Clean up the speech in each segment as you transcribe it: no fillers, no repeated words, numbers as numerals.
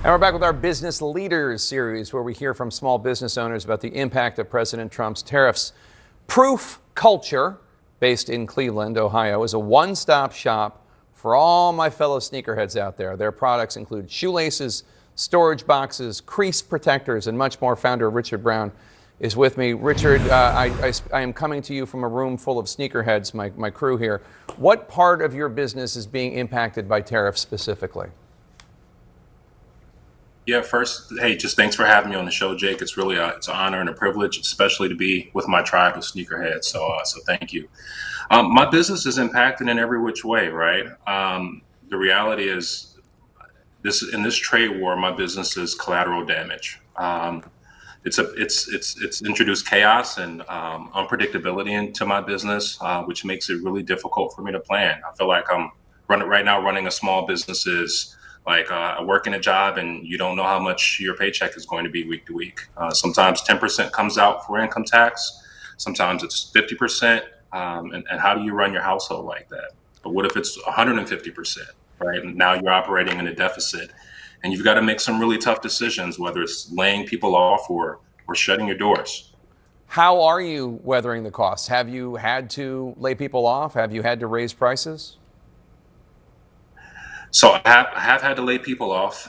And we're back with our Business Leaders series, where we hear from small business owners about the impact of President Trump's tariffs. Proof Culture, based in Cleveland, Ohio, is a one-stop shop for all my fellow sneakerheads out there. Their products include shoelaces, storage boxes, crease protectors, and much more. Founder Richard Brown is with me. Richard, I am coming to you from a room full of sneakerheads, my crew here. What part of your business is being impacted by tariffs specifically? Yeah, first, hey, just thanks for having me on the show, Jake. It's really it's an honor and a privilege, especially to be with my tribe of sneakerheads. So thank you. My business is impacted in every which way, right? The reality is, this trade war, my business is collateral damage. It's introduced chaos and unpredictability into my business, which makes it really difficult for me to plan. I feel like I'm running a small business is like I work in a job and you don't know how much your paycheck is going to be week to week. Sometimes 10% comes out for income tax. Sometimes it's 50%. And how do you run your household like that? But what if it's 150%, right? And now you're operating in a deficit and you've got to make some really tough decisions, whether it's laying people off or shutting your doors. How are you weathering the costs? Have you had to lay people off? Have you had to raise prices? So I have had to lay people off.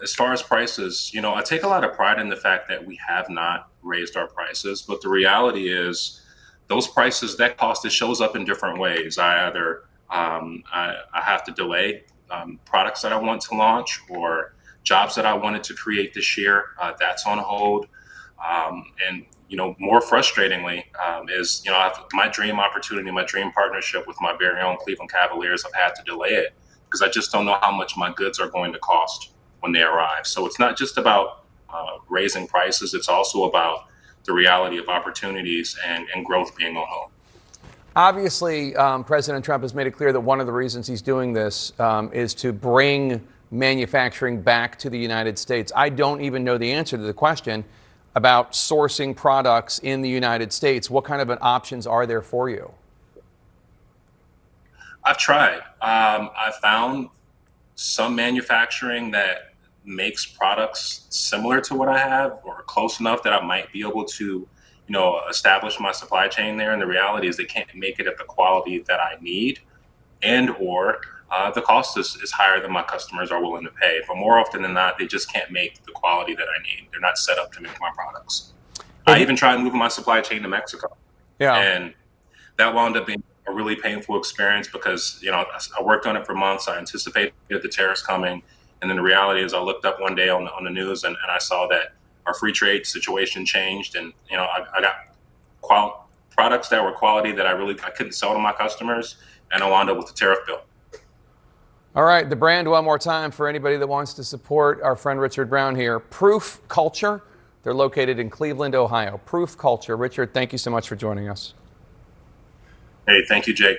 As far as prices, I take a lot of pride in the fact that we have not raised our prices. But the reality is, those prices, that cost, it shows up in different ways. I either I have to delay products that I want to launch, or jobs that I wanted to create this year. That's on hold. And more frustratingly, is my dream opportunity, my dream partnership with my very own Cleveland Cavaliers. I've had to delay it because I just don't know how much my goods are going to cost when they arrive. So it's not just about raising prices. It's also about the reality of opportunities and growth being on hold. Obviously, President Trump has made it clear that one of the reasons he's doing this is to bring manufacturing back to the United States. I don't even know the answer to the question about sourcing products in the United States. What kind of options are there for you? I've tried. I've found some manufacturing that makes products similar to what I have or close enough that I might be able to, establish my supply chain there. And the reality is they can't make it at the quality that I need, and or the cost is higher than my customers are willing to pay. But more often than not, they just can't make the quality that I need. They're not set up to make my products. I even tried moving my supply chain to Mexico. Yeah. And that wound up being a really painful experience because, I worked on it for months. I anticipated the tariffs coming. And then the reality is I looked up one day on the news and I saw that our free trade situation changed. And, I got products that were quality that I couldn't sell to my customers. And I wound up with the tariff bill. All right, the brand one more time for anybody that wants to support our friend Richard Brown here. Proof Culture. They're located in Cleveland, Ohio. Proof Culture. Richard, thank you so much for joining us. Hey, thank you, Jake.